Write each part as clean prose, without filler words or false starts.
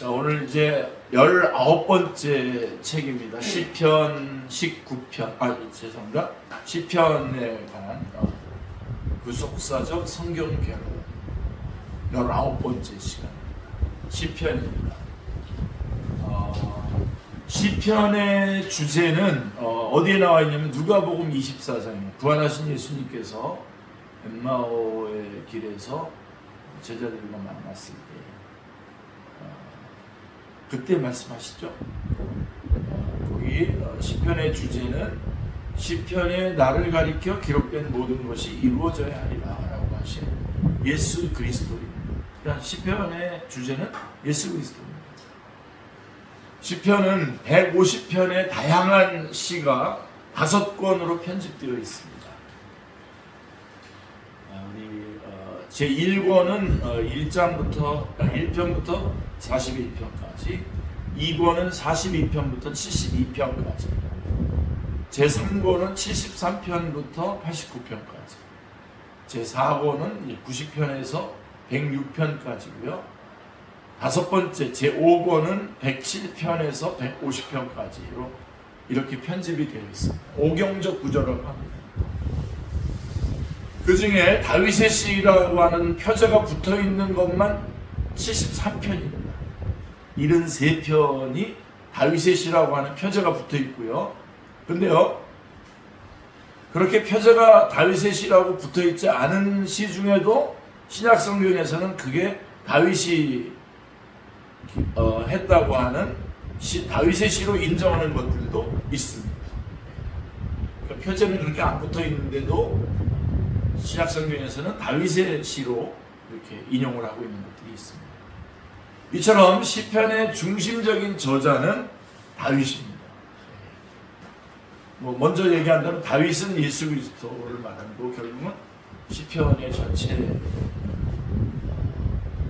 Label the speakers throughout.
Speaker 1: 자, 오늘 이제 19번째 책입니다. 시편 19편, 죄송합니다. 시편에 관한 구속사적 성경 개론 19번째 시간 시편입니다. 시편의 주제는 어디에 나와 있냐면 누가복음 24장이에요. 부활하신 예수님께서 엠마오의 길에서 제자들과 만났을 때 그때 말씀하시죠. 거기 시편의 주제는 시편에 나를 가리켜 기록된 모든 것이 이루어져야 하리라 라고 하신 예수 그리스도입니다. 그러니까 시편의 주제는 예수 그리스도입니다. 시편은 150편의 다양한 시가 5권으로 편집되어 있습니다. 우리 제1권은 1편부터 41편까지, 2권은 42편부터 72편까지, 제3권은 73편부터 89편까지, 제4권은 90편에서 106편까지고요. 5번째 제5권은 107편에서 150편까지로 이렇게 편집이 되어 있습니다. 오경적 구조라고 합니다. 그 중에 다윗의 시라고 하는 표제가 붙어 있는 것만 73편입니다. 73편이 다윗의 시라고 하는 표제가 붙어 있고요. 근데요, 그렇게 표제가 다윗의 시라고 붙어 있지 않은 시 중에도 신약 성경에서는 그게 다윗이 했다고 하는 다윗의 시로 인정하는 것들도 있습니다. 그러니까 표제는 그렇게 안 붙어 있는데도 신약 성경에서는 다윗의 시로 이렇게 인용을 하고 있는 것들이 있습니다. 이처럼 시편의 중심적인 저자는 다윗입니다. 먼저 얘기한다면 다윗은 예수 그리스도를 말하는 거, 결국은 시편의 전체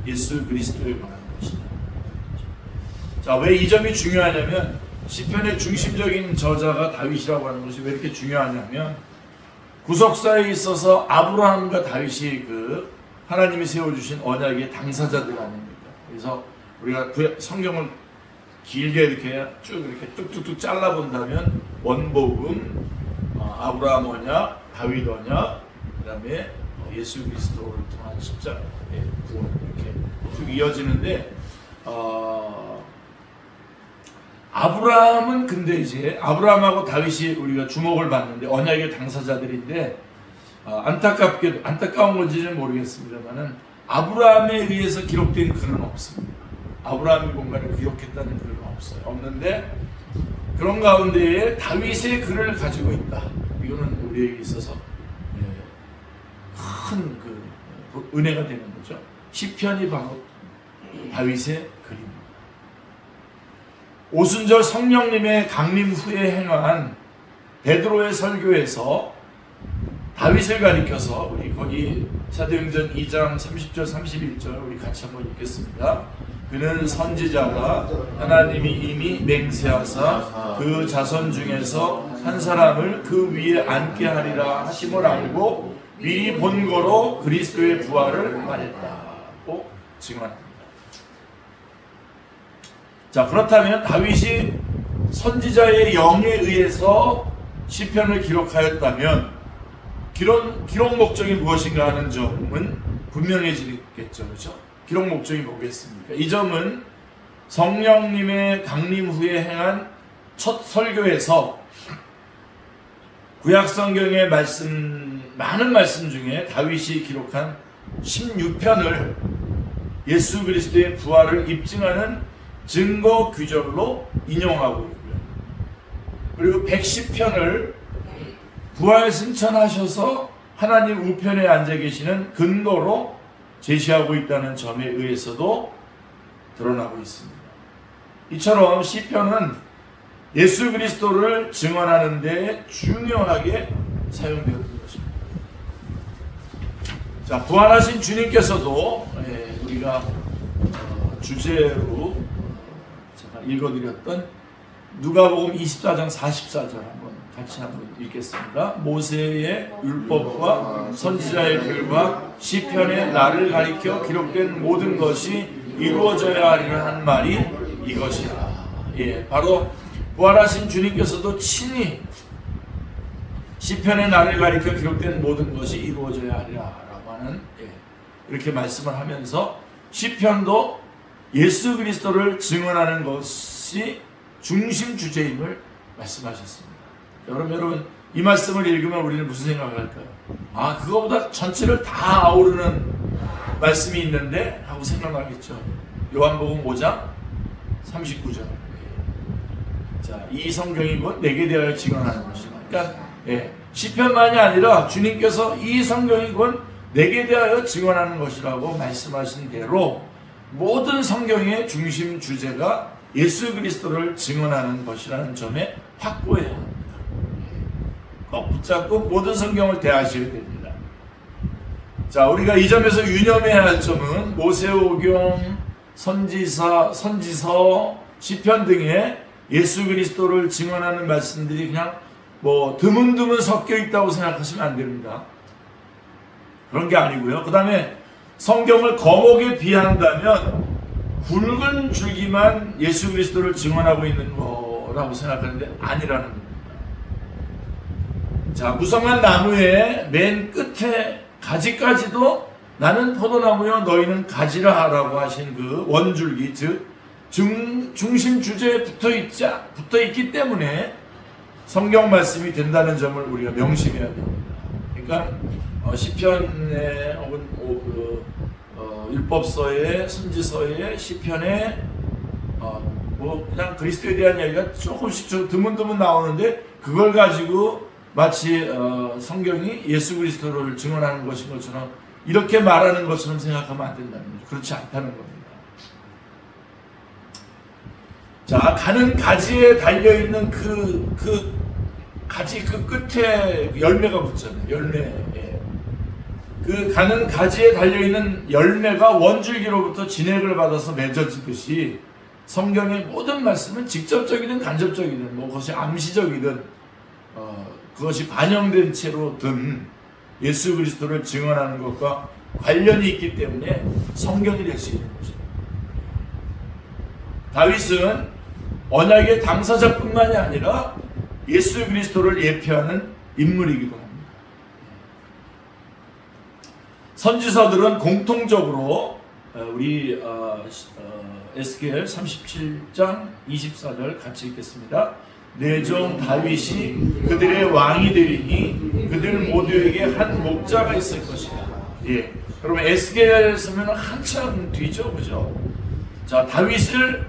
Speaker 1: 예수 그리스도를 말하는 것이다. 자, 왜 이 점이 중요하냐면 시편의 중심적인 저자가 다윗이라고 하는 것이 왜 이렇게 중요하냐면 구속사에 있어서 아브라함과 다윗이 하나님이 세워주신 언약의 당사자들 아닙니까? 그래서 우리가 성경을 길게 이렇게 쭉 이렇게 뚝뚝뚝 잘라본다면 원복음, 아브라함 언약, 다윗 언약, 그 다음에 예수 그리스도를 통한 십자가의 구원 이렇게 쭉 이어지는데 아브라함은 근데 이제 아브라함하고 다윗이 우리가 주목을 받는데 언약의 당사자들인데 안타까운 건지는 모르겠습니다만은 아브라함에 의해서 기록된 글은 없습니다. 아브라함이 뭔가를 기록했다는 글은 없는데 그런 가운데에 다윗의 글을 가지고 있다. 이거는 우리에게 있어서 큰 은혜가 되는 거죠. 시편이 바로 다윗의 글입니다. 오순절 성령님의 강림 후에 행한 베드로의 설교에서 다윗을 가리켜서 우리 거기 사도행전 2장 30절 31절 우리 같이 한번 읽겠습니다. 그는 선지자가 하나님이 이미 맹세하사 그 자손 중에서 한 사람을 그 위에 앉게 하리라 하심을 알고 미리 본거로 그리스도의 부활을 말했다고 증언합니다. 자, 그렇다면 다윗이 선지자의 영에 의해서 시편을 기록하였다면 기록 목적이 무엇인가 하는 점은 분명해지겠죠. 그렇죠? 기록 목적이 뭐겠습니까? 이 점은 성령님의 강림 후에 행한 첫 설교에서 구약성경의 많은 말씀 중에 다윗이 기록한 16편을 예수 그리스도의 부활을 입증하는 증거 규절로 인용하고 있고요. 그리고 110편을 부활 승천하셔서 하나님 우편에 앉아 계시는 근거로 제시하고 있다는 점에 의해서도 드러나고 있습니다. 이처럼 시편은 예수 그리스도를 증언하는 데 중요하게 사용되었던 것입니다. 자, 부활하신 주님께서도 우리가 주제로 제가 읽어드렸던 누가복음 24장 44절 같이 한번 읽겠습니다. 모세의 율법과 선지자의 글과 시편에 나를 가리켜 기록된 모든 것이 이루어져야 하리라 한 말이 이것이라. 예, 바로 부활하신 주님께서도 친히 시편의 날을 가리켜 기록된 모든 것이 이루어져야 하리라라고 하는, 이렇게 말씀을 하면서 시편도 예수 그리스도를 증언하는 것이 중심 주제임을 말씀하셨습니다. 여러분 이 말씀을 읽으면 우리는 무슨 생각을 할까요? 아, 그거보다 전체를 다 아우르는 말씀이 있는데 하고 생각하겠죠. 요한복음 5장 39절. 자, 이 성경이 곧 내게 대하여 증언하는 것이다. 그러니까 시편만이 아니라 주님께서 이 성경이 곧 내게 대하여 증언하는 것이라고 말씀하신 대로 모든 성경의 중심 주제가 예수 그리스도를 증언하는 것이라는 점에 확고해야 합니다. 꼭 붙잡고 모든 성경을 대하셔야 됩니다. 자, 우리가 이 점에서 유념해야 할 점은 모세오경, 선지서, 시편 등의 예수 그리스도를 증언하는 말씀들이 그냥 드문드문 섞여 있다고 생각하시면 안 됩니다. 그런 게 아니고요. 그 다음에 성경을 거목에 비한다면 굵은 줄기만 예수 그리스도를 증언하고 있는 거라고 생각하는데 아니라는 겁니다. 자, 무성한 나무의 맨 끝에 가지까지도 나는 포도나무여 너희는 가지라 라고 하신 그 원줄기, 즉 중심 주제에 붙어 있기 때문에 성경 말씀이 된다는 점을 우리가 명심해야 됩니다. 그러니까 시편에 혹은 율법서에, 선지서에, 시편에 그냥 그리스도에 대한 이야기가 조금씩 드문드문 나오는데 그걸 가지고 마치 성경이 예수 그리스도를 증언하는 것인 것처럼 이렇게 말하는 것처럼 생각하면 안 된다는 거죠. 그렇지 않다는 겁니다. 자, 가는 가지에 달려있는 그 가지 그 끝에 열매가 붙잖아요. 열매. 그 가는 가지에 달려있는 열매가 원줄기로부터 진액을 받아서 맺어지듯이 성경의 모든 말씀은 직접적이든 간접적이든 그것이 암시적이든 그것이 반영된 채로든 예수 그리스도를 증언하는 것과 관련이 있기 때문에 성경이 될 수 있는 것입니다. 다윗은 언약의 당사자뿐만이 아니라 예수 그리스도를 예표하는 인물이기도 합니다. 선지서들은 공통적으로 우리 에스겔 37장 24절 같이 읽겠습니다. 내 종 다윗이 그들의 왕이 되리니 그들 모두에게 한 목자가 있을 것이다. 예, 여러분 에스겔 서면 한참 뒤죠, 그죠? 자, 다윗을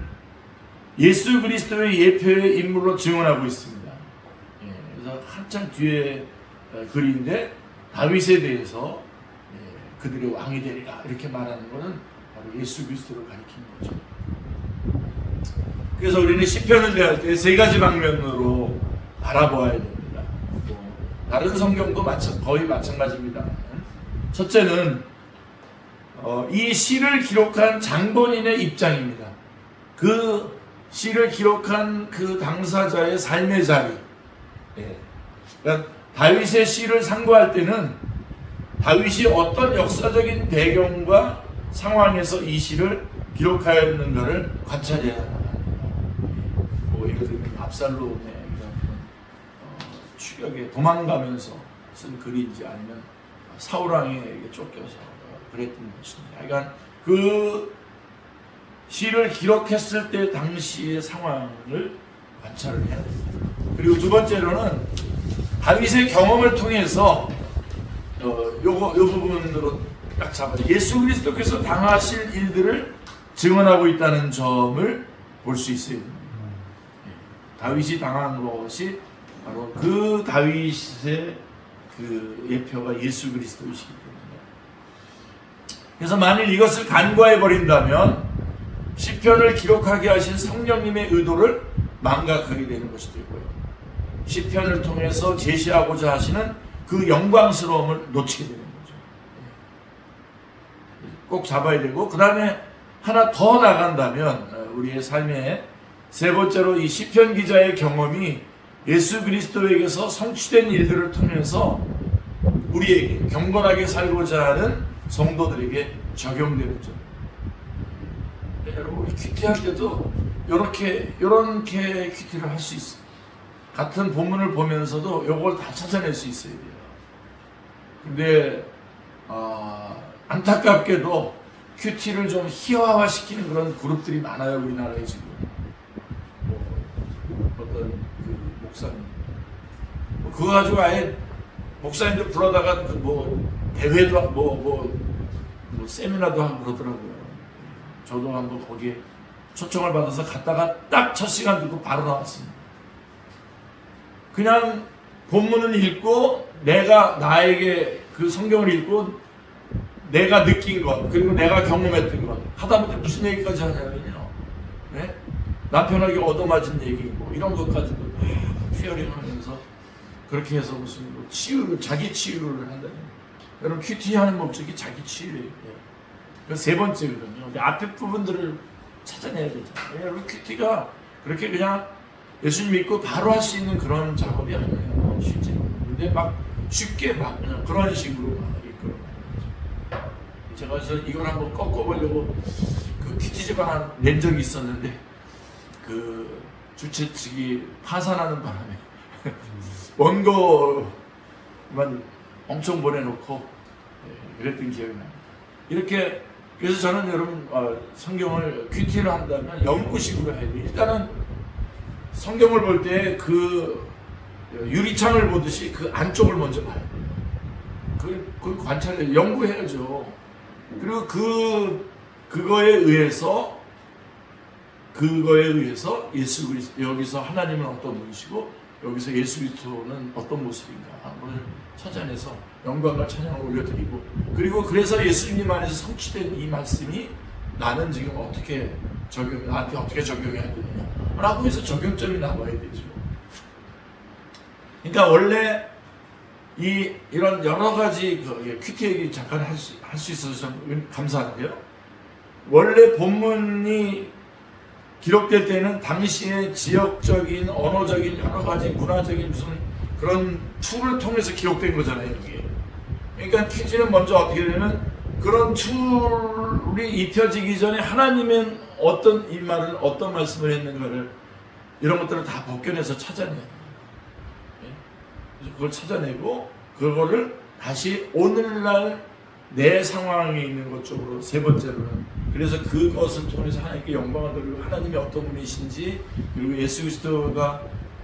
Speaker 1: 예수 그리스도의 예표의 인물로 증언하고 있습니다. 예, 그래서 한참 뒤에 글인데 다윗에 대해서 그들의 왕이 되리라 이렇게 말하는 것은 바로 예수 그리스도를 가리키는 거죠. 그래서 우리는 시편을 대할 때 세 가지 방면으로 바라보아야 됩니다. 다른 성경도 거의 마찬가지입니다. 첫째는 이 시를 기록한 장본인의 입장입니다. 그 시를 기록한 그 당사자의 삶의 자리. 그러니까 다윗의 시를 상고할 때는 다윗이 어떤 역사적인 배경과 상황에서 이 시를 기록하였는가를 관찰해야 합니다. 예를 들면 압살롬의 추격에 도망가면서 쓴 글인지 아니면 사울왕에게 쫓겨서 그랬던 것입니다. 그러니까 그 시를 기록했을 때 당시의 상황을 관찰을 해야 됩니다. 그리고 두 번째로는 다윗의 경험을 통해서 요 부분으로 딱 잡아요. 예수 그리스도께서 당하실 일들을 증언하고 있다는 점을 볼 수 있어요. 다윗이 당한 것이 바로 그 다윗의 그 예표가 예수 그리스도이시기 때문에. 그래서 만일 이것을 간과해 버린다면 시편을 기록하게 하신 성령님의 의도를 망각하게 되는 것이 되고요. 시편을 통해서 제시하고자 하시는 그 영광스러움을 놓치게 되는 거죠. 꼭 잡아야 되고, 그 다음에 하나 더 나간다면 우리의 삶에 세 번째로 이 시편 기자의 경험이 예수 그리스도에게서 성취된 일들을 통해서 우리에게 경건하게 살고자 하는 성도들에게 적용되는 점. 네, 여러분 우리 큐티할 때도 요렇게 큐티를 할 수 있어요. 같은 본문을 보면서도 요걸 다 찾아낼 수 있어야 돼요. 근데 안타깝게도 큐티를 좀 희화화시키는 그런 그룹들이 많아요. 우리나라에 지금. 어떤 그 목사님 그거 가지고 아예 목사님들 불러다가 대회도 하고 세미나도 하고 그러더라고요. 저도 한번 거기에 초청을 받아서 갔다가 딱 첫 시간 듣고 바로 나왔습니다. 그냥 본문을 읽고 내가 나에게 그 성경을 읽고 내가 느낀 것 그리고 내가 경험했던 것 하다못해 무슨 얘기까지 하냐면요, 네? 남편에게 얻어맞은 얘기 이런 것까지도 쉐어링하면서 그렇게 해서 무슨 자기 치유를 한다는 거예요. 여러분 큐티 하는 목적이 자기 치유예요. 그 세 번째거든요. 근데 앞에 부분들을 찾아내야 되잖아요. 여러분 큐티가 그렇게 그냥 예수님 믿고 바로 할 수 있는 그런 작업이 아니에요. 실제로. 근데 막 쉽게 막 그냥 그런 식으로 막 이끌어가는 거죠. 제가 그래서 이걸 한번 꺾어보려고 그 큐티 집안 낸 적이 있었는데 그 주최 측이 파산하는 바람에 원고만 엄청 보내놓고 그랬던 기억이 납니다. 이렇게 그래서 저는 여러분 성경을 큐티를 한다면 연구식으로 해야 돼요. 일단은 성경을 볼 때 그 유리창을 보듯이 그 안쪽을 먼저 봐야 돼요. 그걸 관찰해 연구해야죠. 그리고 그거에 의해서 예수 그리스도 여기서 하나님은 어떤 분이시고 여기서 예수 그리스도는 어떤 모습인가 한번 찾아내서 영광과 찬양을 올려드리고 그리고 그래서 예수님 안에서 성취된 이 말씀이 나는 지금 나한테 어떻게 적용해야 되느냐 라고 해서 적용점이 나와야 되죠. 그러니까 원래 이런 여러 가지 큐티 얘기 잠깐 할 수 있어서 참 감사한데요. 원래 본문이 기록될 때는 당시의 지역적인 언어적인 여러 가지 문화적인 무슨 그런 툴을 통해서 기록된 거잖아요. 이게. 그러니까 큐티는 먼저 어떻게 되면 그런 툴이 입혀지기 전에 하나님은 어떤 일말을 어떤 말씀을 했는가를 이런 것들을 다 벗겨내서 찾아내요. 그래서 그걸 찾아내고 그거를 다시 오늘날 내 상황에 있는 것 쪽으로 세 번째로는 그래서 그것을 통해서 하나님께 영광을 돌리고 하나님이 어떤 분이신지 그리고 예수 그리스도가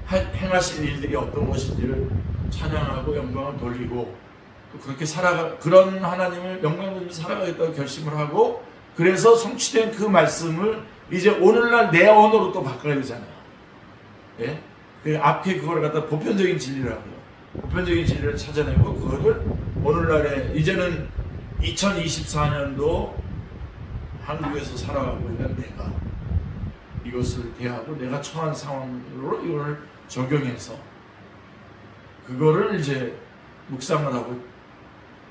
Speaker 1: 행하신 일들이 어떤 것인지를 찬양하고 영광을 돌리고 그렇게 그런 하나님을 영광을 돌리며 살아가겠다고 결심을 하고 그래서 성취된 그 말씀을 이제 오늘날 내 언어로 또 바꿔야 되잖아요. 예? 그 앞에 그걸 갖다 보편적인 진리라고요. 보편적인 진리를 찾아내고 그거를 오늘날에 이제는 2024년도 한국에서 살아가고 있는 내가 이것을 대하고 내가 처한 상황으로 이걸 적용해서 그거를 이제 묵상을 하고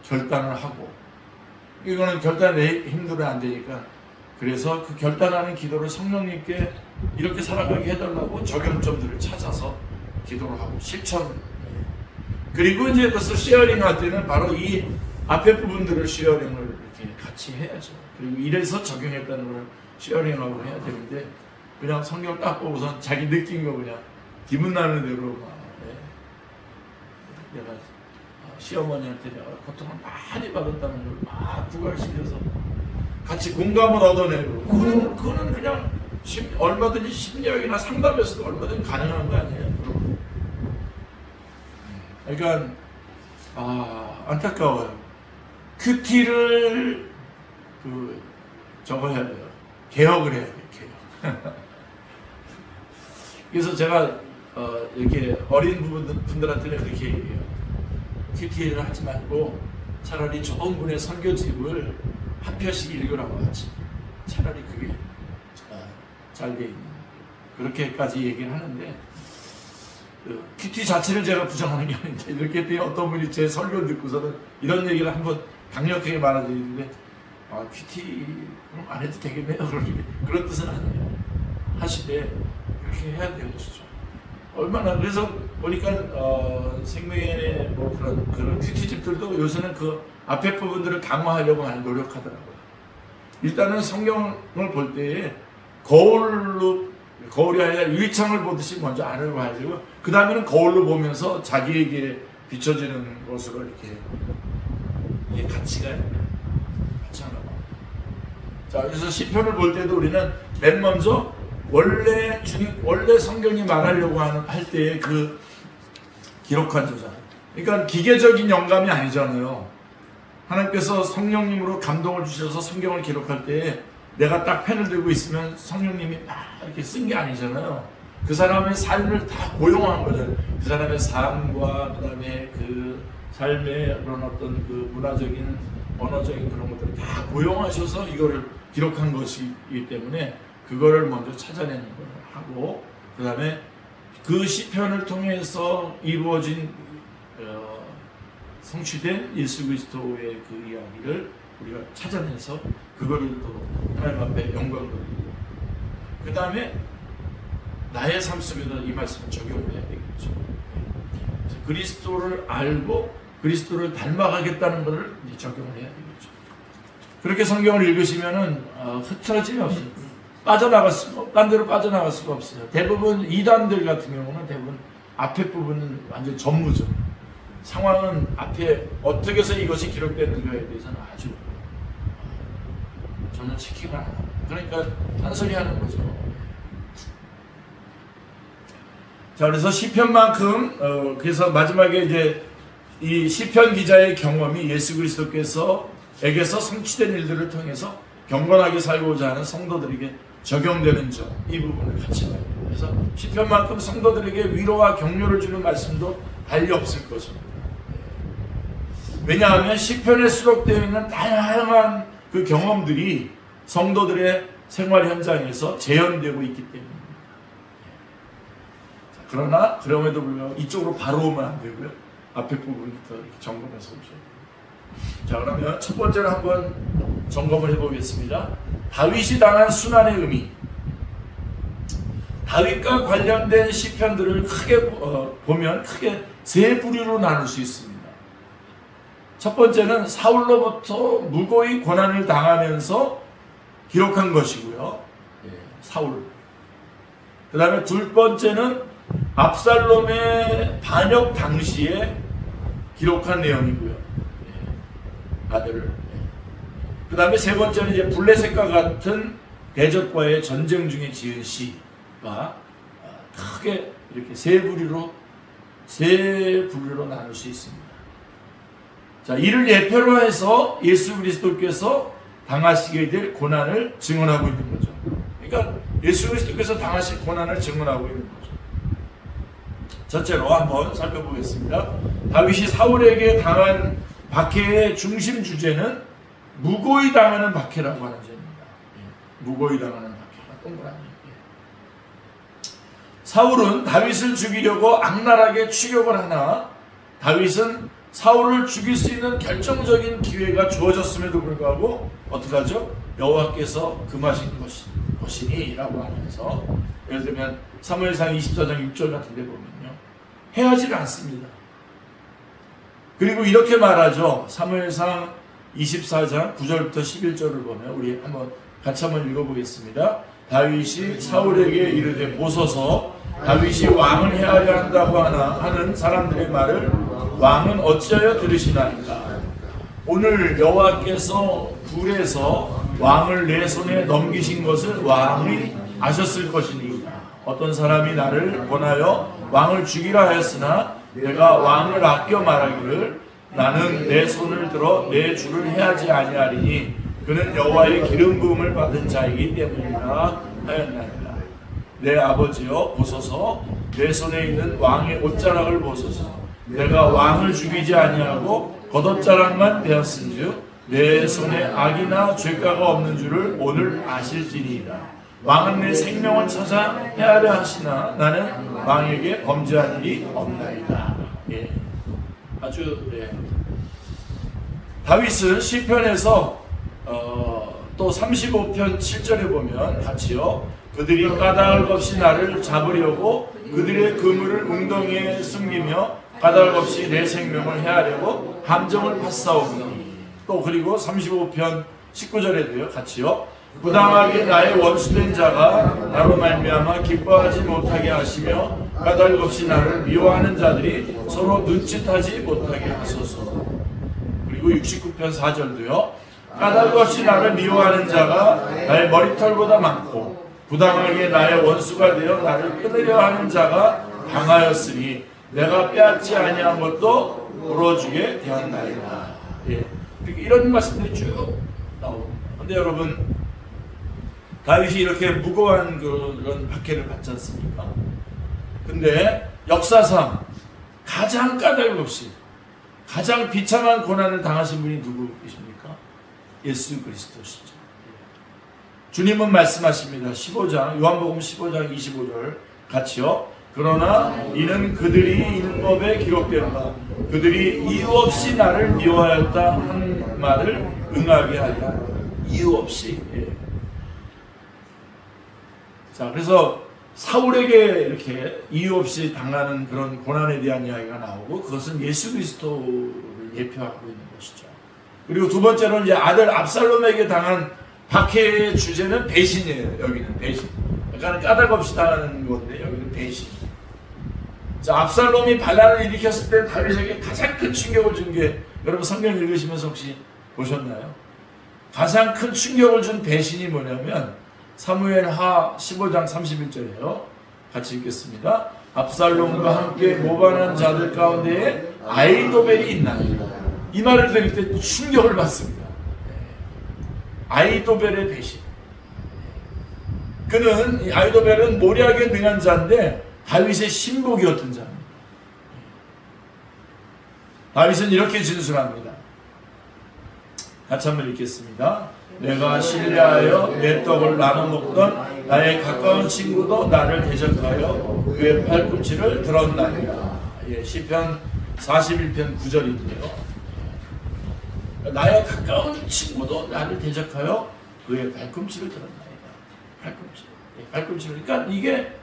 Speaker 1: 결단을 하고 이거는 결단이 힘들면 안 되니까 그래서 그 결단하는 기도를 성령님께 이렇게 살아가게 해달라고 적용점들을 찾아서 기도를 하고 실천 그리고 이제 그것을 쉐어링할 때는 바로 이 앞에 부분들을 쉐어링을 이렇게 같이 해야죠. 그리고 이래서 적용했다는 걸 쉐어링하고 해야 되는데 그냥 성경 딱 보고선 자기 느낀 거 그냥 기분 나는 대로 막 내가 시어머니한테 내가 고통을 많이 받았다는 걸 막 부각시켜서 같이 공감을 얻어내고 그거는 그냥 얼마든지 심리학이나 상담에서도 얼마든지 가능한 거 아니에요. 그러니까 안타까워요. 큐티를 저거 해야 돼요. 개혁을 해야 돼요. 개혁. 그래서 제가 이렇게 어린 분들한테는 그렇게 얘기해요. 큐티를 하지 말고 차라리 좋은 분의 설교집을 한 편씩 읽으라고 하지. 차라리 그게 잘 돼 있는 그렇게까지 얘기를 하는데 큐티 자체를 제가 부정하는 게 아닌데 이렇게 했더니 어떤 분이 제 설교 듣고서는 이런 얘기를 한번 강력하게 말해드리는데 큐티 그럼 안 해도 되겠네요. 그런 뜻은 아니에요. 하시되 그렇게 해야 돼요. 진짜. 얼마나 그래서 보니까 생명의 뭐 그런 큐티 집들도 요새는 그 앞에 부분들을 강화하려고 많이 노력하더라고요. 일단은 성경을 볼 때에 거울이 아니라 유리창을 보듯이 먼저 안을 봐야 되고, 그 다음에는 거울로 보면서 자기에게 비춰지는 것으로 이렇게 가치가 있는 자, 그래서 시편을 볼 때도 우리는 맨 먼저 원래 성경이 말하려고 할 때의 그 기록한 저자. 그러니까 기계적인 영감이 아니잖아요. 하나님께서 성령님으로 감동을 주셔서 성경을 기록할 때에 내가 딱 펜을 들고 있으면 성령님이 막 이렇게 쓴 게 아니잖아요. 그 사람의 삶을 다 고용한 거죠. 그 사람의 삶과 그 다음에 그 삶의 그런 어떤 그 문화적인 언어적인 그런 것들을 다 고용하셔서 이거를 기록한 것이기 때문에 그거를 먼저 찾아내는 걸 하고, 그 다음에 그 시편을 통해서 이루어진 성취된 예수 그리스도의 그 이야기를 우리가 찾아내서 그거를 또 하나님 앞에 영광 돌리고, 그 다음에 나의 삶 속에다 이 말씀을 적용을 해야 되겠죠. 그리스도를 알고 그리스도를 닮아가겠다는 것을 적용을 해야 되겠죠. 그렇게 성경을 읽으시면은 흐트러짐이 없습니다. 딴 데로 빠져나갈 수가 없어요. 대부분 이단들 같은 경우는 대부분 앞에 부분은 완전 전무죠. 상황은 앞에 어떻게 해서 이것이 기록됐는가에 대해서는 아주 전혀 체킹을 안 합니다. 그러니까 딴소리 하는 거죠. 자, 그래서 시편만큼 그래서 마지막에 이제 이 시편 기자의 경험이 예수 그리스도께서에게서 성취된 일들을 통해서 경건하게 살고자 하는 성도들에게 적용되는 점, 이 부분을 같이 봐야 돼요. 그래서 시편만큼 성도들에게 위로와 격려를 주는 말씀도 달리 없을 것입니다. 왜냐하면 시편에 수록되어 있는 다양한 그 경험들이 성도들의 생활 현장에서 재현되고 있기 때문입니다. 그러나 그럼에도 불구하고 이쪽으로 바로 오면 안 되고요. 앞에 부분부터 이렇게 점검해서 오셔야 돼요. 자, 그러면 첫 번째로 한번 점검을 해보겠습니다. 다윗이 당한 순환의 의미. 다윗과 관련된 시편들을 크게 보면 크게 세 부류로 나눌 수 있습니다. 첫 번째는 사울로부터 무고히 고난을 당하면서 기록한 것이고요. 사울. 그 다음에 둘 번째는 압살롬의 반역 당시에 기록한 내용이고요. 아들을. 그 다음에 세 번째는 이제 블레셋과 같은 대적과의 전쟁 중에 지은 시가 크게 이렇게 세 부류로 나눌 수 있습니다. 자, 이를 예표로 해서 예수 그리스도께서 당하시게 될 고난을 증언하고 있는 거죠. 그러니까 예수 그리스도께서 당하실 고난을 증언하고 있는 거죠. 첫째로 한번 살펴보겠습니다. 다윗이 사울에게 당한 박해의 중심 주제는 무고히 당하는 박해라고 하는 점입니다. 무고히 당하는 박해가 동그라미. 사울은 다윗을 죽이려고 악랄하게 추격을 하나 다윗은 사울을 죽일 수 있는 결정적인 기회가 주어졌음에도 불구하고 어떻게 하죠? 여호와께서 금하신 것이니 라고 하면서, 예를 들면 사무엘상 24장 6절 같은 데 보면요, 해하지를 않습니다. 그리고 이렇게 말하죠. 사무엘상 24장 9절부터 11절을 보면 우리 같이 한번 읽어보겠습니다. 다윗이 사울에게 이르되 보소서, 다윗이 왕을 해하려 한다고 하는 사람들의 말을 왕은 어찌하여 들으시나이까. 오늘 여호와께서 불에서 왕을 내 손에 넘기신 것을 왕이 아셨을 것이니이다. 어떤 사람이 나를 권하여 왕을 죽이라 하였으나 내가 왕을 아껴 말하기를 나는 내 손을 들어 내 주를 해하지 아니하리니 그는 여호와의 기름 부음을 받은 자이기 때문이라 하였나이다. 내 아버지여 보소서, 내 손에 있는 왕의 옷자락을 보소서. 내가 왕을 죽이지 아니하고 겉옷자락만 베었은즉 내 손에 악이나 죄가가 없는 줄을 오늘 아실지니이다. 왕은 내 생명을 찾아 헤아려 하시나 나는 왕에게 범죄한 일이 없나이다. 아주 다윗은 시편에서 또 35편 7절에 보면 같이요, 그들이 까닭 없이 나를 잡으려고 그들의 그물을 웅덩이에 숨기며 까닭 없이 내 생명을 해하려고 함정을 파싸우니. 또 그리고 35편 19절에도요. 같이요. 부당하게 나의 원수된 자가 나로 말미암아 기뻐하지 못하게 하시며 까닭없이 나를 미워하는 자들이 서로 눈짓하지 못하게 하소서. 그리고 69편 4절도요. 까닭없이 나를 미워하는 자가 나의 머리털보다 많고 부당하게 나의 원수가 되어 나를 끊으려 하는 자가 강하였으니 내가 빼앗지 아니한 것도 물어주게 되었나이다. 예. 이런 말씀들이 쭉 나옵니다. 근데 여러분, 다윗이 이렇게 무고한 그런 박해를 받지 않습니까? 근데 역사상 가장 까닭 없이 가장 비참한 고난을 당하신 분이 누구이십니까? 예수 그리스도시죠. 주님은 말씀하십니다. 15장, 요한복음 15장 25절 같이요. 그러나 이는 그들이 율법에 기록된 바 그들이 이유 없이 나를 미워하였다 한 말을 응하게 하리라. 이유 없이. 예. 자, 그래서 사울에게 이렇게 이유 없이 당하는 그런 고난에 대한 이야기가 나오고 그것은 예수 그리스도를 예표하고 있는 것이죠. 그리고 두 번째로는 이제 아들 압살롬에게 당한 박해의 주제는 배신이에요. 여기는 배신. 약간 까닭 없이 당하는 건데 여기는 배신. 자, 압살롬이 반란을 일으켰을 때 다윗에게 가장 큰 충격을 준 게 여러분 성경 읽으시면서 혹시 보셨나요? 가장 큰 충격을 준 배신이 뭐냐면 사무엘하 15장 31절이에요. 같이 읽겠습니다. 압살롬과 함께 모반한 자들 가운데에 아히도벨이 있나이다. 이 말을 들을 때 충격을 받습니다. 아히도벨의 배신. 그는 아히도벨은 모략에 능한 자인데 다윗의 신복이었던 자입니다. 다윗은 이렇게 진술합니다. 같이 한번 읽겠습니다. 내가 신뢰하여 내 떡을 나눠 먹던 나의 가까운 친구도 나를 대적하여 그의 팔꿈치를 들었나이다. 예, 시편 41편 9절인데요. 나의 가까운 친구도 나를 대적하여 그의 팔꿈치를 들었나이다. 팔꿈치. 예, 팔꿈치. 그러니까 이게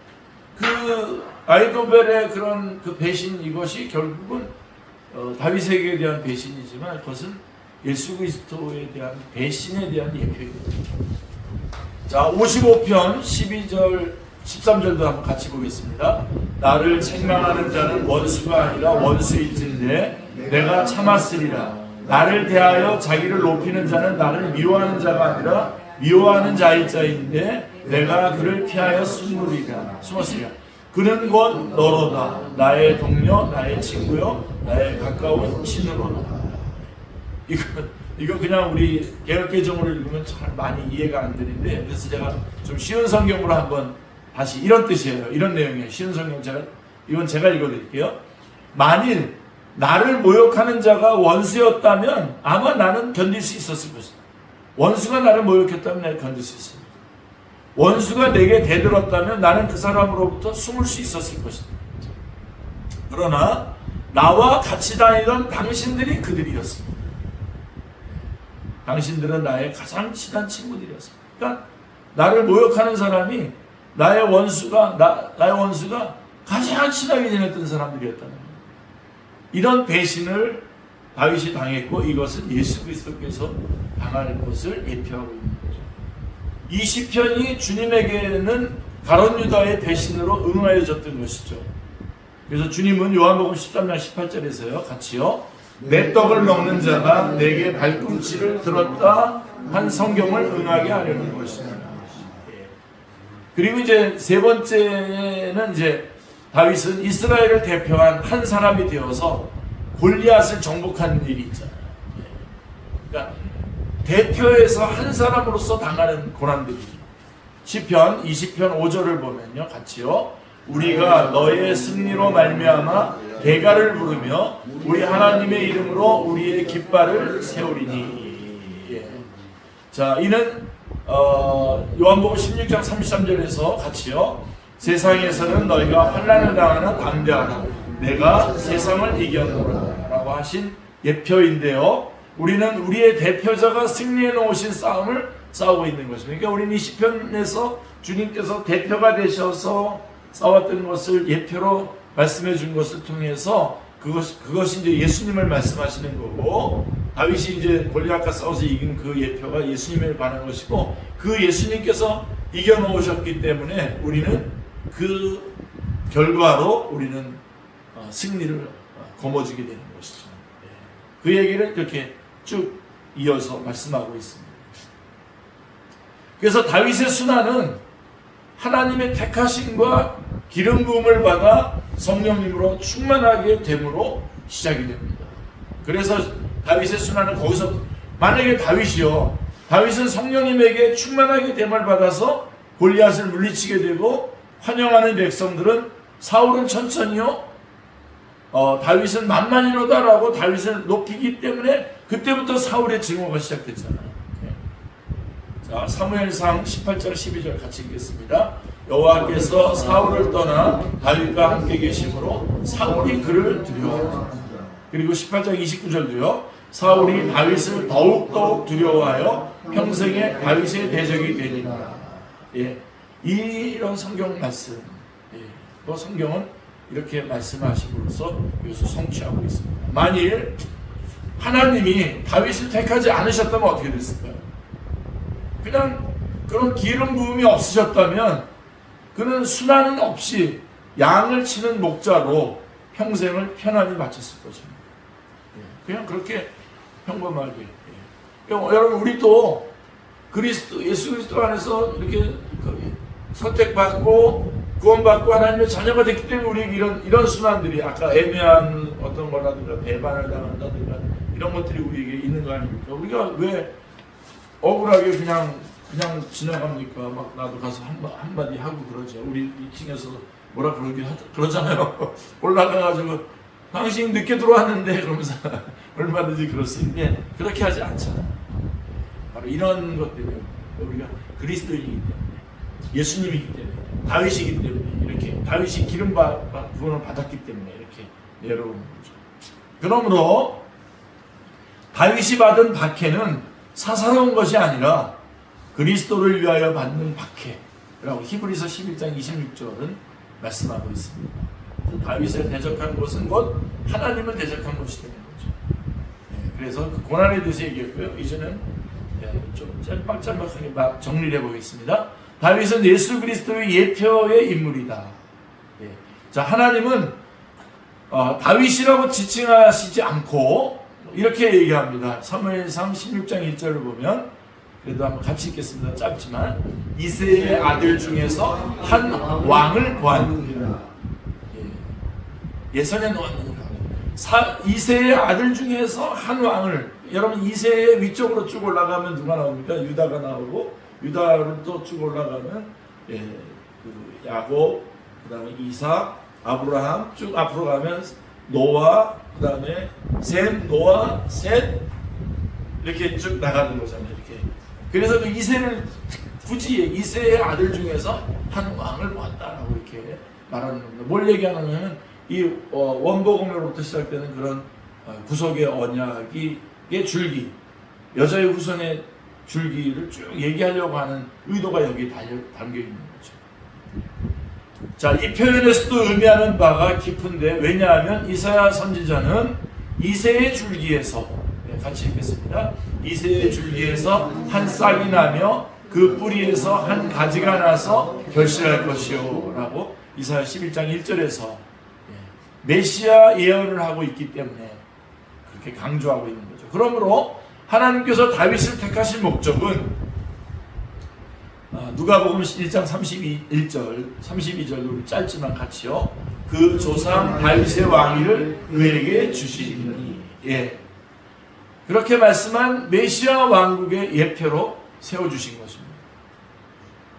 Speaker 1: 그 아히도벨의 그런 그 배신, 이것이 결국은 다윗에게 대한 배신이지만 그것은 예수 그리스도에 대한 배신에 대한 예표입니다. 자, 55편 12절 13절도 한번 같이 보겠습니다. 나를 책망하는 자는 원수가 아니라 원수일진데 내가 참았으리라. 나를 대하여 자기를 높이는 자는 나를 미워하는 자가 아니라 미워하는 자일 자인데 내가 그를 피하여 숨었으리라. 그는 곧 너로다. 나의 동료, 나의 친구요, 나의 가까운 친으로다. 이거 그냥 우리 개혁개정으로 읽으면 잘 많이 이해가 안 되는데, 그래서 제가 좀 쉬운 성경으로 한번 다시 이런 뜻이에요. 이런 내용이에요. 쉬운 성경 이건 제가 읽어드릴게요. 만일 나를 모욕하는 자가 원수였다면 아마 나는 견딜 수 있었을 것이다. 원수가 나를 모욕했다면 내가 견딜 수 있습니다. 원수가 내게 대들었다면 나는 그 사람으로부터 숨을 수 있었을 것이다. 그러나 나와 같이 다니던 당신들이 그들이었습니다. 당신들은 나의 가장 친한 친구들이었습니다. 그러니까 나를 모욕하는 사람이 나의 원수가 가장 친하게 지냈던 사람들이었다는 거예요. 이런 배신을 다윗이 당했고 이것은 예수 그리스도께서 당할 것을 예표하고 있는 거죠. 이 시편이 주님에게는 가룟 유다의 배신으로 응하여졌던 것이죠. 그래서 주님은 요한복음 13장 18절에서요. 같이요. 내 떡을 먹는 자가 내게 발꿈치를 들었다 한 성경을 응하게 하려는 것입니다. 그리고 이제 세 번째는 이제 다윗은 이스라엘을 대표한 한 사람이 되어서 골리앗을 정복한 일이 있잖아요. 그러니까 대표에서 한 사람으로서 당하는 고난들이죠. 시편 20편 5절을 보면요. 같이요. 우리가 너의 승리로 말미암아 대가를 부르며 우리 하나님의 이름으로 우리의 깃발을 세우리니. 예. 자, 이는 요한복음 16장 33절에서 같이요. 세상에서는 너희가 환난을 당하나 담대하라. 내가 세상을 이겼노라 라고 하신 예표인데요. 우리는 우리의 대표자가 승리해 놓으신 싸움을 싸우고 있는 것입니다. 그러니까 우리는 이 시편에서 주님께서 대표가 되셔서 싸웠던 것을 예표로 말씀해 준 것을 통해서 그것이 이제 예수님을 말씀하시는 거고, 다윗이 이제 골리앗과 싸워서 이긴 그 예표가 예수님에 관한 것이고, 그 예수님께서 이겨놓으셨기 때문에 우리는 그 결과로 우리는 승리를 거머쥐게 되는 것이죠. 그 얘기를 이렇게 쭉 이어서 말씀하고 있습니다. 그래서 다윗의 순환은 하나님의 택하심과 기름 부음을 받아 성령님으로 충만하게 됨으로 시작이 됩니다. 그래서 다윗의 순환은 거기서, 만약에 다윗은 성령님에게 충만하게 됨을 받아서 골리앗을 물리치게 되고, 환영하는 백성들은 사울은 천천히요, 다윗은 만만이로다라고 다윗을 높이기 때문에 그때부터 사울의 증오가 시작됐잖아요. 자, 사무엘상 18절 12절 같이 읽겠습니다. 여호와께서 사울을 떠나 다윗과 함께 계심으로 사울이 그를 두려워하였다. 그리고 18장 29절도요. 사울이 다윗을 더욱 두려워하여 평생에 다윗의 대적이 되리라. 예, 이런 성경 말씀, 또 성경은 이렇게 말씀하심으로써 이것을 성취하고 있습니다. 만일 하나님이 다윗을 택하지 않으셨다면 어떻게 됐을까요? 그냥 그런 기름 부음이 없으셨다면 그는 순환은 없이 양을 치는 목자로 평생을 편안히 마쳤을 것입니다. 그냥 그렇게 평범하게. 여러분, 우리도 예수 그리스도 안에서 이렇게 선택받고 구원받고 하나님의 자녀가 됐기 때문에 우리에게 이런 순환들이, 아까 애매한 어떤 거라든가 배반을 당한다든가 이런 것들이 우리에게 있는 거 아닙니까? 우리가 왜 억울하게 그냥 지나갑니까? 막 나도 가서 한마디 하고 그러죠. 우리 2층에서 뭐라 그러잖아요. 올라가가지고 당신이 늦게 들어왔는데 그러면서 얼마든지 그럴 수 있는데 그렇게 하지 않잖아요. 바로 이런 것 때문에 우리가 그리스도인이기 때문에, 예수님이기 때문에, 다윗이기 때문에, 이렇게 다윗이 기름 부음을 받았기 때문에 이렇게 내려오는 거죠. 그러므로 다윗이 받은 박해는 사사로운 것이 아니라 그리스도를 위하여 받는 박해라고 히브리서 11장 26절은 말씀하고 있습니다. 다윗을 대적한 것은 곧 하나님을 대적한 것이 되는 거죠. 그래서 그 고난에 대해서 얘기했고요. 이제는 좀 짤막짤막하게 정리를 해보겠습니다. 다윗은 예수 그리스도의 예표의 인물이다. 자, 하나님은 다윗이라고 지칭하시지 않고 이렇게 얘기합니다. 사무엘상 16장 1절을 보면, 그래도 한번 같이 읽겠습니다. 짧지만, 이새의 아들 중에서 한 왕을 보았느니라. 예선에 놓았느니라. 이새의 아들 중에서 한 왕을, 여러분 이새의 위쪽으로 쭉 올라가면 누가 나옵니까? 유다가 나오고, 유다로 또 쭉 올라가면 그 야곱, 그 다음에 이삭, 아브라함, 쭉 앞으로 가면 노아, 그 다음에 셈, 노아, 셋, 이렇게 쭉 나가는 거잖아요. 이렇게. 그래서 그 이새를 굳이 이새의 아들 중에서 한 왕을 보았다라고 이렇게 말하는 겁니다. 뭘 얘기하냐면 이 원복음으로부터 시작되는 그런 구속의 언약의 줄기, 여자의 후손의 줄기를 쭉 얘기하려고 하는 의도가 여기에 담겨 있는 거죠. 자, 이 표현에서도 의미하는 바가 깊은데, 왜냐하면 이사야 선지자는 이새의 줄기에서, 같이 읽겠습니다. 이새의 줄기에서 한 싹이 나며 그 뿌리에서 한 가지가 나서 결실할 것이요 라고 이사야 11장 1절에서 메시아 예언을 하고 있기 때문에 그렇게 강조하고 있는 거죠. 그러므로 하나님께서 다윗을 택하신 목적은 누가복음 1장 32절 우리 짧지만 같이요. 그 조상 다윗의 왕위를 그에게 주시리니. 그렇게 말씀한 메시아 왕국의 예표로 세워주신 것입니다.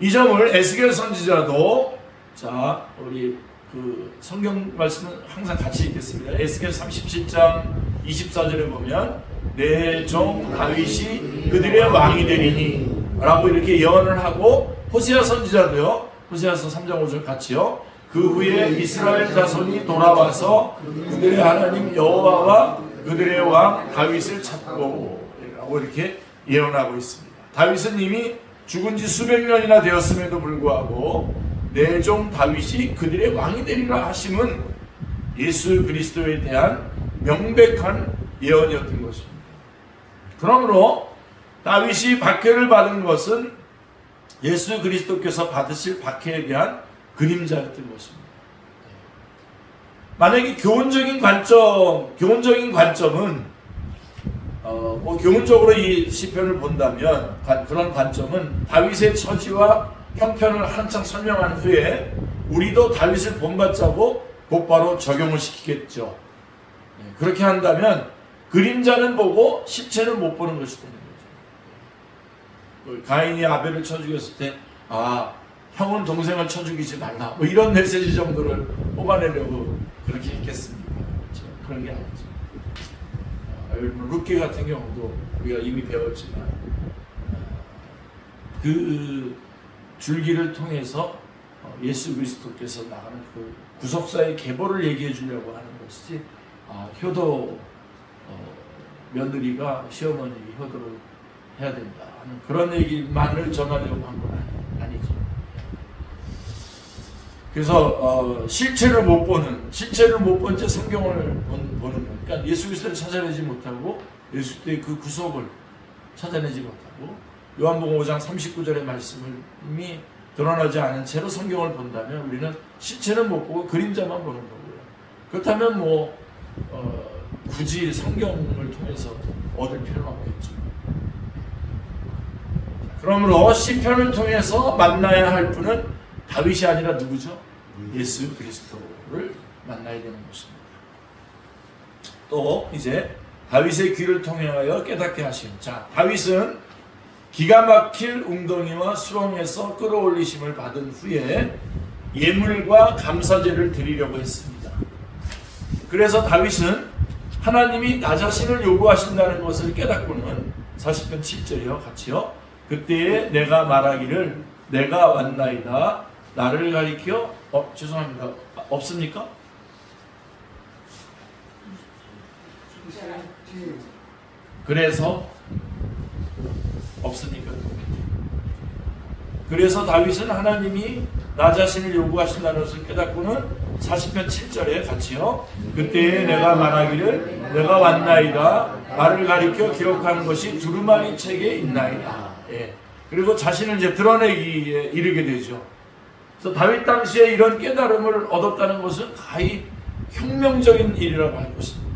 Speaker 1: 이 점을 에스겔 선지자도, 자, 우리 그 성경 말씀은 항상 같이 읽겠습니다. 에스겔 37장 24절에 보면 내 종 다윗이 그들의 왕이 되리니 라고 이렇게 예언을 하고, 호세아 선지자도요, 호세아서 3장 5절 같이요. 그 후에 이스라엘 자손이 돌아와서 그들의 하나님 여호와와 그들의 왕 다윗을 찾고 라고 이렇게 예언하고 있습니다. 다윗은 이미 죽은 지 수백 년이나 되었음에도 불구하고 내 종 다윗이 그들의 왕이 되리라 하심은 예수 그리스도에 대한 명백한 예언이었던 것입니다. 그러므로 다윗이 박해를 받은 것은 예수 그리스도께서 받으실 박해에 대한 그림자였던 것입니다. 만약에 교훈적인 관점은 교훈적으로 이 시편을 본다면 그런 관점은 다윗의 처지와 형편을 한창 설명한 후에 우리도 다윗을 본받자고 곧바로 적용을 시키겠죠. 그렇게 한다면 그림자는 보고 실체는 못 보는 것이 되는 거죠. 가인이 아벨을 쳐 죽였을 때 형은 동생을 쳐 죽이지 말라 이런 메시지 정도를 뽑아내려고 그렇게 했겠습니까? 그렇죠? 그런 게 아니죠. 룻기 같은 경우도 우리가 이미 배웠지만 그 줄기를 통해서 예수 그리스도께서 나가는 그 구속사의 계보를 얘기해 주려고 하는 것이지 효도 며느리가 시어머니에게 효도를 해야 된다 하는 그런 얘기만을 전하려고 한 건 아니죠. 그래서 실체를 못 본 채 성경을 보는 거예요. 그러니까 예수 그리스도를 찾아내지 못하고 예수 그리스도의 그 구속을 찾아내지 못하고 요한복음 5장 39절의 말씀이 드러나지 않은 채로 성경을 본다면 우리는 실체는 못 보고 그림자만 보는 거고요. 그렇다면 굳이 성경을 통해서 얻을 필요는 없겠죠. 그러므로 시편을 통해서 만나야 할 분은 다윗이 아니라 누구죠? 예수 그리스도를 만나야 되는 것입니다. 또 이제 다윗의 귀를 통하여 깨닫게 하심. 다윗은 기가 막힐 웅덩이와 수렁에서 끌어올리심을 받은 후에 예물과 감사제를 드리려고 했습니다. 그래서 다윗은 하나님이 나 자신을 요구하신다는 것을 깨닫고는 40편 7절이요 같이요. 그때에 내가 말하기를 내가 왔나이다 나를 가리켜 죄송합니다. 없습니까? 그래서 없습니까? 그래서 다윗은 하나님이 나 자신을 요구하신다는 것을 깨닫고는 40편 7절에 같이요. 그때에 내가 말하기를 내가 왔나이다 나를 가리켜 기록한 것이 두루마리 책에 있나이다. 그리고 자신을 이제 드러내기에 이르게 되죠. 그래서 다윗 당시에 이런 깨달음을 얻었다는 것은 가히 혁명적인 일이라고 할 것입니다.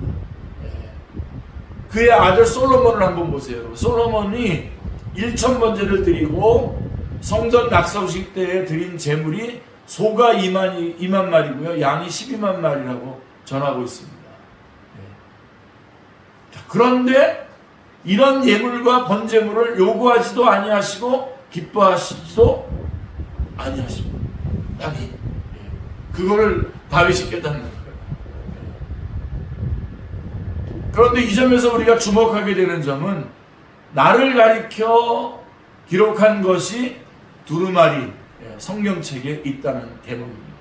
Speaker 1: 그의 아들 솔로몬을 한번 보세요. 솔로몬이 1000번제를 드리고 성전 낙성식 때에 드린 제물이 소가 2만 마리고요. 양이 12만 마리라고 전하고 있습니다. 그런데 이런 예물과 번제물을 요구하지도 아니하시고 기뻐하시지도 아니하십니다. 그거를 다윗이 깨닫는 거예요. 그런데 이 점에서 우리가 주목하게 되는 점은 나를 가리켜 기록한 것이 두루마리 성경책에 있다는 대목입니다.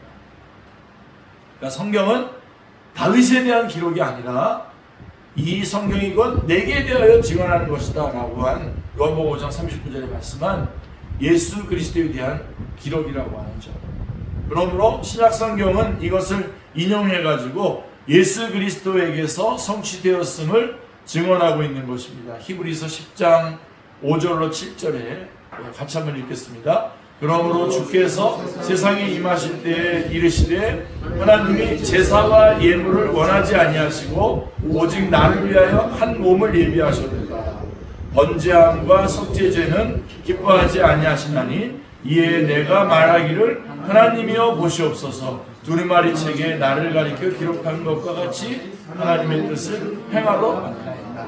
Speaker 1: 그러니까 성경은 다윗에 대한 기록이 아니라 이 성경이건 내게 대하여 증언하는 것이다 라고 한 요한복음 5장 39절에 말씀한 예수 그리스도에 대한 기록이라고 하는 점. 그러므로 신약성경은 이것을 인용해가지고 예수 그리스도에게서 성취되었음을 증언하고 있는 것입니다. 히브리서 10장 5절로 7절에 같이 한번 읽겠습니다. 그러므로 주께서 세상에 임하실 때에 이르시되 하나님이 제사와 예물을 원하지 아니하시고 오직 나를 위하여 한 몸을 예비하셨도다. 번제함과 속죄제는 기뻐하지 아니하시나니 이에 내가 말하기를 하나님이여 보시옵소서 두루마리 책에 나를 가리켜 기록한 것과 같이 하나님의 뜻을 행하러 왔나이다.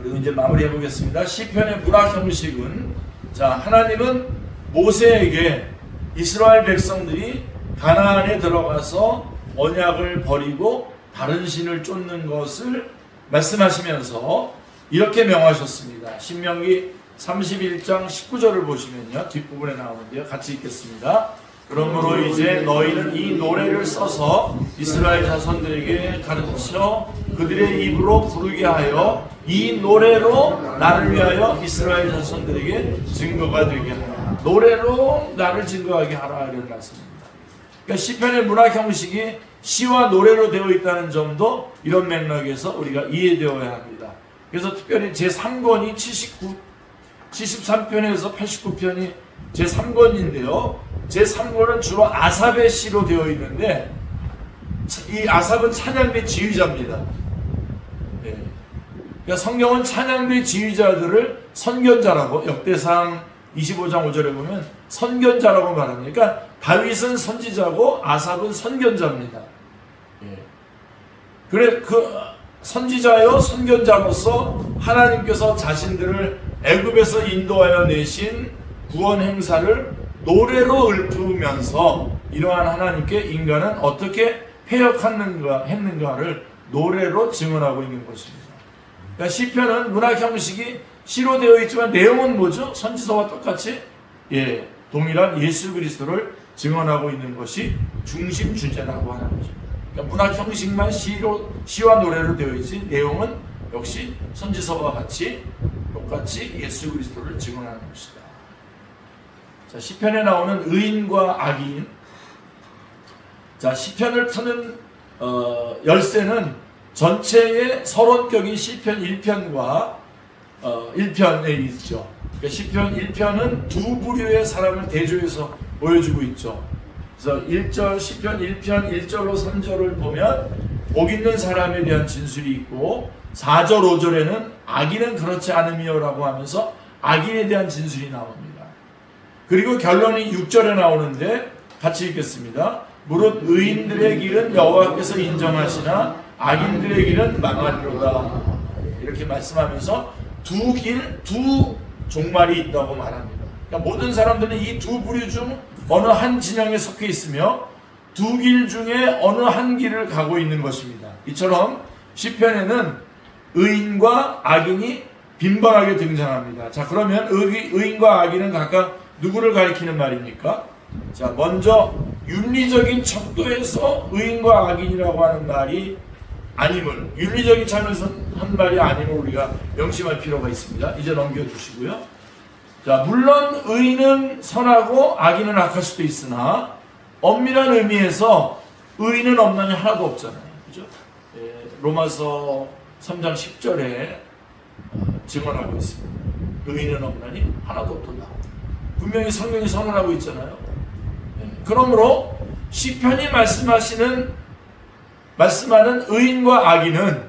Speaker 1: 그리고 이제 마무리해 보겠습니다. 시편의 문학 형식은 하나님은 모세에게 이스라엘 백성들이 가나안에 들어가서 언약을 버리고 다른 신을 쫓는 것을 말씀하시면서 이렇게 명하셨습니다. 신명기 31장 19절을 보시면요. 뒷부분에 나오는데요. 같이 읽겠습니다. 그러므로 이제 너희는 이 노래를 써서 이스라엘 자손들에게 가르쳐 그들의 입으로 부르게 하여 이 노래로 나를 위하여 이스라엘 자손들에게 증거가 되게 하라. 노래로 나를 증거하게 하라 이런 말씀입니다. 그러니까 시편의 문학 형식이 시와 노래로 되어 있다는 점도 이런 맥락에서 우리가 이해되어야 합니다. 그래서 특별히 제3권이 73편에서 89편이 제3권인데요. 제3권은 주로 아삽의 시로 되어 있는데 이 아삽은 찬양대 지휘자입니다. 네. 그러니까 성경은 찬양대 지휘자들을 선견자라고 역대상 25장 5절에 보면 선견자라고 말합니다. 그러니까 다윗은 선지자고 아삽은 선견자입니다. 예. 그래 그 선지자요 선견자로서 하나님께서 자신들을 애굽에서 인도하여 내신 구원 행사를 노래로 읊으면서 이러한 하나님께 인간은 어떻게 했는가를 노래로 증언하고 있는 것입니다. 그러니까 시편은 문학 형식이 시로 되어 있지만 내용은 뭐죠? 선지서와 똑같이 동일한 예수 그리스도를 증언하고 있는 것이 중심 주제라고 하는 것입니다. 그러니까 문학 형식만 시와 노래로 되어 있지 내용은 역시 선지서와 같이 똑같이 예수 그리스도를 증언하는 것이다. 자, 시편에 나오는 의인과 악인. 자, 시편을 푸는 열쇠는 전체의 서론격인 시편 1편과 1편에 있죠. 그러니까 시편 1편은 두 부류의 사람을 대조해서 보여주고 있죠. 그래서 시편 1편 1절로 3절을 보면 복 있는 사람에 대한 진술이 있고 4절 5절에는 악인은 그렇지 않음이요라고 하면서 악인에 대한 진술이 나옵니다. 그리고 결론이 6절에 나오는데 같이 읽겠습니다. 무릇 의인들의 길은 여호와께서 인정하시나 악인들의 길은 망하리로다. 이렇게 말씀하면서 두 종말이 있다고 말합니다. 그러니까 모든 사람들은 이 두 부류 중 어느 한 진영에 속해 있으며 두 길 중에 어느 한 길을 가고 있는 것입니다. 이처럼 시편에는 의인과 악인이 빈번하게 등장합니다. 자, 그러면 의인과 악인은 각각 누구를 가리키는 말입니까? 자, 먼저 윤리적인 척도에서 의인과 악인이라고 하는 말이 아님을, 윤리적인 차원에서 한 말이 아님을 우리가 명심할 필요가 있습니다. 이제 넘겨주시고요. 자, 물론 의인은 선하고 악인은 악할 수도 있으나 엄밀한 의미에서 의인은 없나니 하나도 없잖아요. 그죠? 로마서 3장 10절에 증언하고 있습니다. 의인은 없나니 하나도 없도다. 분명히 성경이 선언하고 있잖아요. 그러므로 시편이 말씀하는 의인과 악인은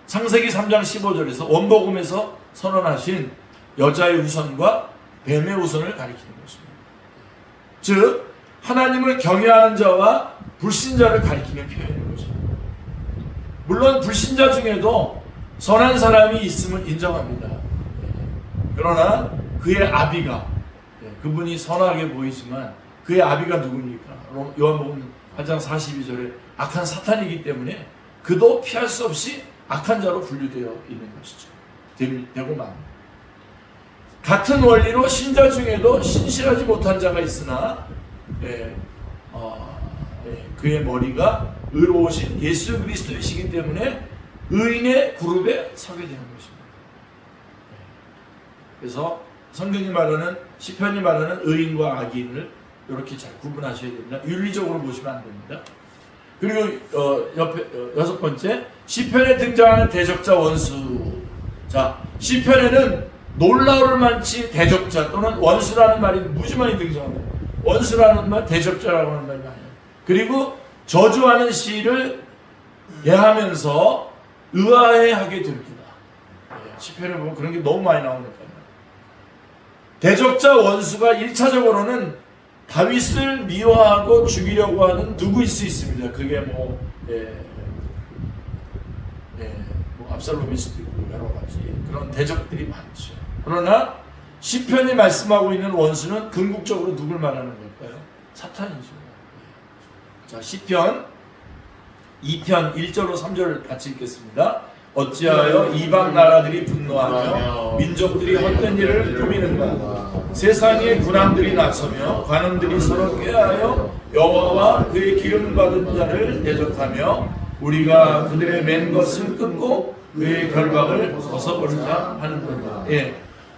Speaker 1: 창세기 3장 15절에서 원복음에서 선언하신 여자의 후손과 뱀의 후손을 가리키는 것입니다. 즉 하나님을 경외하는 자와 불신자를 가리키는 표현인 것입니다. 물론 불신자 중에도 선한 사람이 있음을 인정합니다. 그러나 그의 아비가, 그분이 선하게 보이지만 그의 아비가 누굽니까? 요한복음 8장 42절에 악한 사탄이기 때문에 그도 피할 수 없이 악한 자로 분류되어 있는 것이죠. 되고 맙니다. 같은 원리로 신자 중에도 신실하지 못한 자가 있으나 그의 머리가 의로우신 예수 그리스도이시기 때문에 의인의 그룹에 서게 되는 것입니다. 그래서 성경이 말하는, 시편이 말하는 의인과 악인을 이렇게 잘 구분하셔야 됩니다. 윤리적으로 보시면 안 됩니다. 그리고 여섯 번째, 시편에 등장하는 대적자 원수. 자, 시편에는 놀라울 만치 대적자 또는 원수라는 말이 무지 많이 등장합니다. 원수라는 말, 대적자라고 하는 말이 많아요. 그리고 저주하는 시를 예하면서 의아해하게 됩니다. 시편에 보면 그런 게 너무 많이 나오니까요. 대적자 원수가 1차적으로는 다윗을 미워하고 죽이려고 하는 누구일 수 있습니다. 그게 압살롬일 수도 있고 여러 가지 그런 대적들이 많죠. 그러나 시편이 말씀하고 있는 원수는 궁극적으로 누굴 말하는 걸까요? 사탄이죠. 자, 시편 2편 1절로 3절 같이 읽겠습니다. 어찌하여 이방 나라들이 분노하며 민족들이 헛된 일을 꾸미는가? 세상의 군왕들이 나서며 관원들이 서로 꾀하여 여호와와 그의 기름 받은 자를 대적하며 우리가 그들의 맨 것을 끊고 그의 결박을 벗어버리자 하는도다.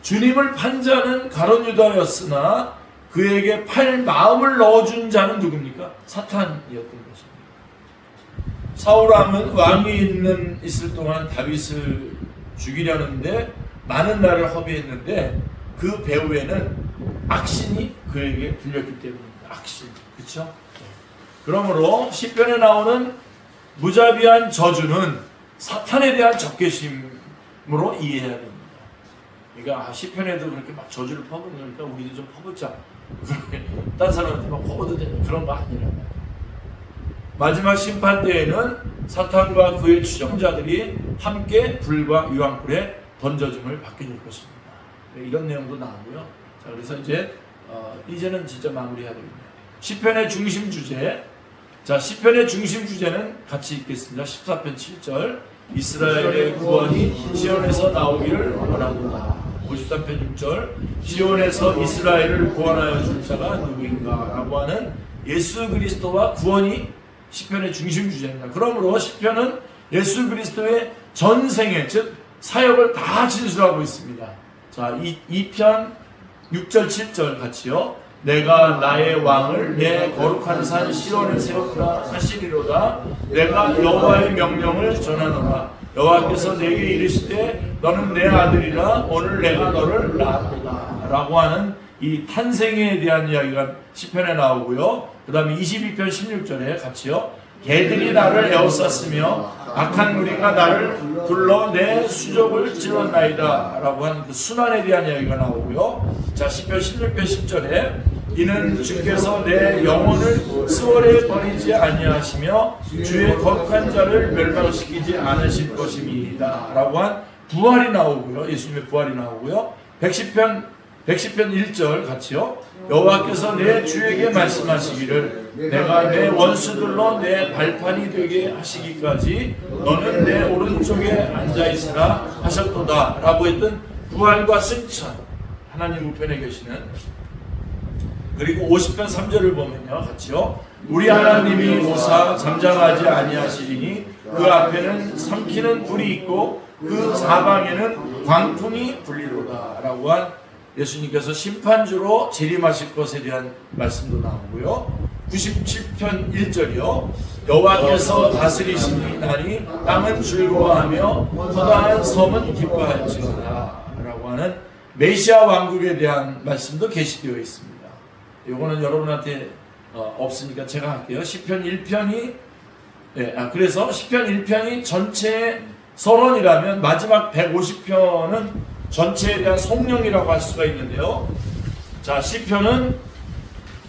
Speaker 1: 주님을 판자는 가룟 유다였으나 그에게 팔 마음을 넣어준 자는 누굽니까? 사탄이었던 것입니다. 사울 왕이 있을 동안 다윗을 죽이려는데 많은 날을 허비했는데 그 배후에는 악신이 그에게 들렸기 때문입니다. 악신, 그렇죠? 그러므로 시편에 나오는 무자비한 저주는 사탄에 대한 적개심으로 이해해야 됩니다. 그러니까 시편에도 그렇게 막 저주를 퍼부으니까 우리도 좀 퍼붓자. 딴 사람한테 막 퍼부어도 되는 그런 거 아니란 말이에요. 마지막 심판 때에는 사탄과 그의 추종자들이 함께 불과 유황불에 던져줌을 받게 될 것입니다. 이런 내용도 나오고요. 자, 그래서 이제는 진짜 마무리해야 되겠네요. 시편의 중심 주제. 자, 시편의 중심 주제는 같이 읽겠습니다. 14편 7절. 이스라엘의 구원이 시온에서 나오기를 원하노라. 53편 6절. 시온에서 이스라엘을 구원하여 줄 자가 누구인가? 라고 하는 예수 그리스도와 구원이 시편의 중심 주제입니다. 그러므로 시편은 예수 그리스도의 전생애, 즉 사역을 다 진술하고 있습니다. 자, 2편 6절 7절 같이요. 내가 나의 왕을 내 거룩한 산 시온에 세웠다 하시리로다. 내가 여호와의 명령을 전하노라. 여호와께서 내게 이르시되 너는 내 아들이라 오늘 내가 너를 낳았다 라고 하는 이 탄생에 대한 이야기가 시편에 나오고요. 그 다음에 22편 16절에 같이요. 개들이 나를 에워쌌으며 악한 무리가 나를 둘러 내 수족을 찔렀나이다 라고 하는 그 순환에 대한 이야기가 나오고요. 자, 시편 16편 10절에 이는 주께서 내 영혼을 수월에 버리지 아니하시며 주의 거룩한 자를 멸망시키지 않으실 것입니다 라고 한 부활이 나오고요. 예수님의 부활이 나오고요. 110편 100편 1절 같이요. 여호와께서 내 주에게 말씀하시기를 내가 내 원수들로 내 발판이 되게 하시기까지 너는 내 오른쪽에 앉아있으라 하셨도다 라고 했던 부활과 승천, 하나님 우편에 계시는. 그리고 50편 3절을 보면요 같이요. 우리 하나님이 오사 잠잠하지 아니하시리니 그 앞에는 삼키는 불이 있고 그 사방에는 광풍이 불리로다 라고 한 예수님께서 심판주로 재림하실 것에 대한 말씀도 나오고요. 97편 1절이요. 여호와께서 다스리시니 나니 땅은 즐거워하며 허다한 섬은 기뻐할지어다 라고 하는 메시아 왕국에 대한 말씀도 게시되어 있습니다. 이거는 여러분한테 없으니까 제가 할게요. 시편 1편이 그래서 시편 1편이 전체의 서론이라면 마지막 150편은 전체에 대한 성령이라고 할 수가 있는데요. 자, 시편은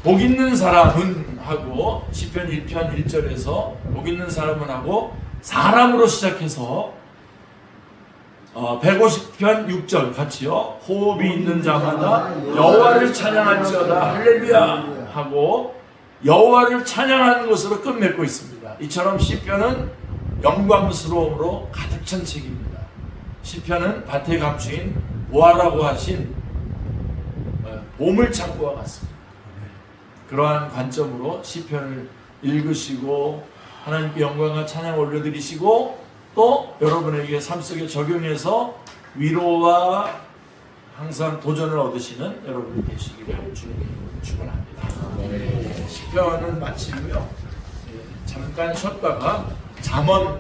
Speaker 1: 복 있는 사람은 하고 시편 1편 1절에서 복 있는 사람은 하고 사람으로 시작해서 150편 6절 같이요. 호흡이 있는 자마다 여호와를 찬양할지어다 할렐루야 하고 여호와를 찬양하는 것으로 끝맺고 있습니다. 이처럼 시편은 영광스러움으로 가득 찬 책입니다. 시편은 밭에 감추인 보아라고 하신 보물창고와 같습니다. 그러한 관점으로 시편을 읽으시고 하나님께 영광과 찬양 올려드리시고 또 여러분에게 삶 속에 적용해서 위로와 항상 도전을 얻으시는 여러분이 되시기를 주님의 이름으로 축원합니다. 시편은 마치고요. 잠깐 쉬었다가 잠언